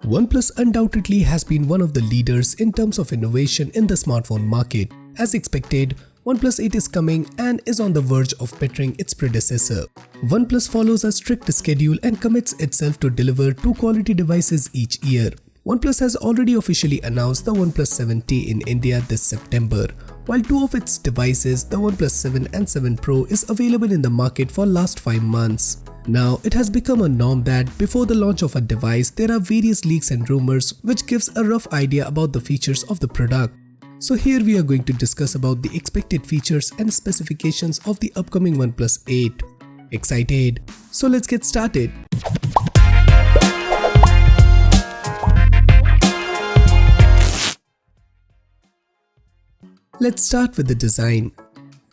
OnePlus undoubtedly has been one of the leaders in terms of innovation in the smartphone market. As expected, OnePlus 8 is coming and is on the verge of bettering its predecessor. OnePlus follows a strict schedule and commits itself to deliver two quality devices each year. OnePlus has already officially announced the OnePlus 7T in India this September, while two of its devices, the OnePlus 7 and 7 Pro, is available in the market for last 5 months. Now, it has become a norm that before the launch of a device, there are various leaks and rumors which gives a rough idea about the features of the product. So here we are going to discuss about the expected features and specifications of the upcoming OnePlus 8. Excited? So let's get started. Let's start with the design.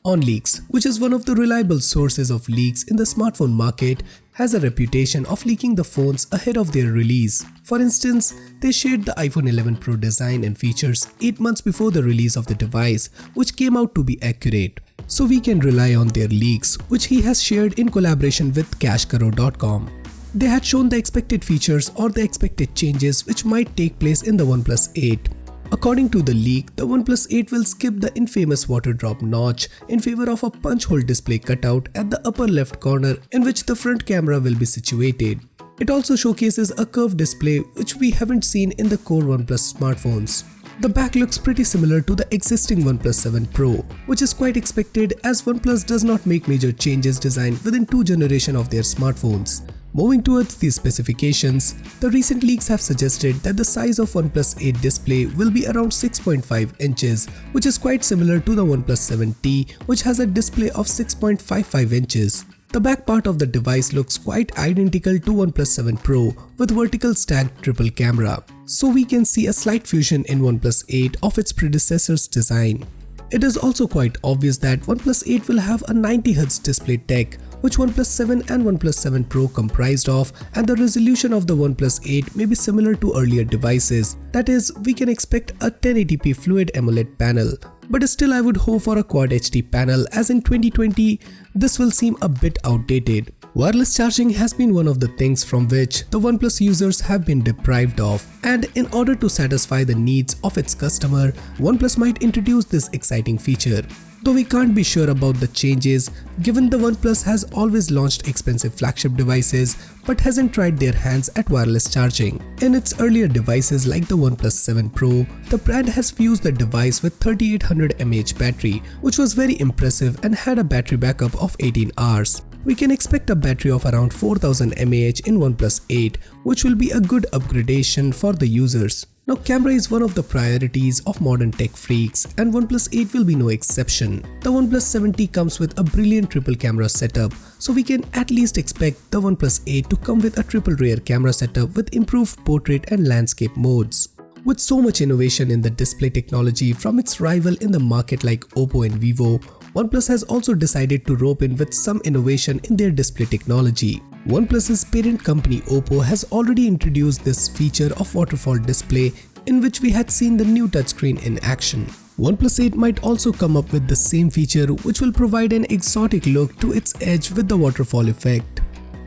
OnLeaks, which is one of the reliable sources of leaks in the smartphone market, has a reputation of leaking the phones ahead of their release. For instance, they shared the iPhone 11 Pro design and features 8 months before the release of the device, which came out to be accurate. So we can rely on their leaks, which he has shared in collaboration with cashkaro.com. They had shown the expected features or the expected changes which might take place in the OnePlus 8. According to the leak, the OnePlus 8 will skip the infamous water drop notch in favor of a punch hole display cutout at the upper left corner in which the front camera will be situated. It also showcases a curved display which we haven't seen in the core OnePlus smartphones. The back looks pretty similar to the existing OnePlus 7 Pro, which is quite expected as OnePlus does not make major changes designed within 2 generations of their smartphones. Moving towards the specifications, the recent leaks have suggested that the size of OnePlus 8 display will be around 6.5 inches, which is quite similar to the OnePlus 7T, which has a display of 6.55 inches. The back part of the device looks quite identical to OnePlus 7 Pro with vertical stacked triple camera, so we can see a slight fusion in OnePlus 8 of its predecessor's design. It is also quite obvious that OnePlus 8 will have a 90Hz display tech, which OnePlus 7 and OnePlus 7 Pro comprised of, and the resolution of the OnePlus 8 may be similar to earlier devices. That is, we can expect a 1080p Fluid AMOLED panel. But still I would hope for a Quad HD panel, as in 2020 this will seem a bit outdated. Wireless charging has been one of the things from which the OnePlus users have been deprived of, and in order to satisfy the needs of its customer, OnePlus might introduce this exciting feature. Though we can't be sure about the changes given the OnePlus has always launched expensive flagship devices but hasn't tried their hands at wireless charging. In its earlier devices like the OnePlus 7 Pro, the brand has fused the device with 3800 mAh battery, which was very impressive and had a battery backup of 18 hours. We can expect a battery of around 4000 mAh in OnePlus 8, which will be a good upgradation for the users. Now, camera is one of the priorities of modern tech freaks, and OnePlus 8 will be no exception. The OnePlus 7T comes with a brilliant triple camera setup, so we can at least expect the OnePlus 8 to come with a triple rear camera setup with improved portrait and landscape modes. With so much innovation in the display technology from its rival in the market like Oppo and Vivo, OnePlus has also decided to rope in with some innovation in their display technology. OnePlus's parent company Oppo has already introduced this feature of Waterfall Display, in which we had seen the new touchscreen in action. OnePlus 8 might also come up with the same feature, which will provide an exotic look to its edge with the waterfall effect.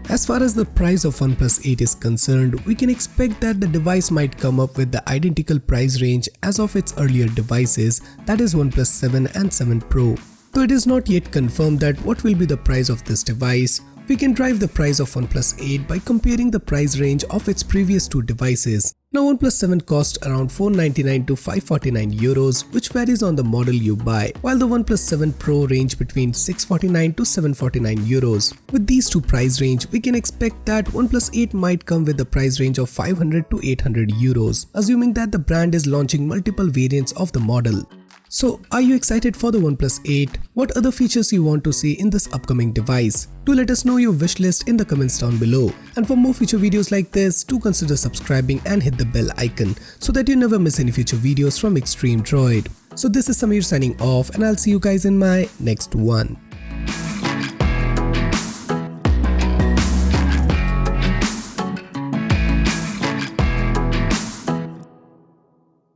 As far as the price of OnePlus 8 is concerned, we can expect that the device might come up with the identical price range as of its earlier devices, that is OnePlus 7 and 7 Pro. Though it is not yet confirmed that what will be the price of this device, we can drive the price of OnePlus 8 by comparing the price range of its previous two devices. Now, OnePlus 7 cost around 499 to 549 euros, which varies on the model you buy, while the OnePlus 7 Pro range between 649 to 749 euros. With these two price range, we can expect that OnePlus 8 might come with a price range of 500 to 800 euros, assuming that the brand is launching multiple variants of the model. So, are you excited for the OnePlus 8? What other features you want to see in this upcoming device? Do let us know your wish list in the comments down below. And for more future videos like this, do consider subscribing and hit the bell icon so that you never miss any future videos from Extreme Droid. So this is Samir signing off, and I'll see you guys in my next one.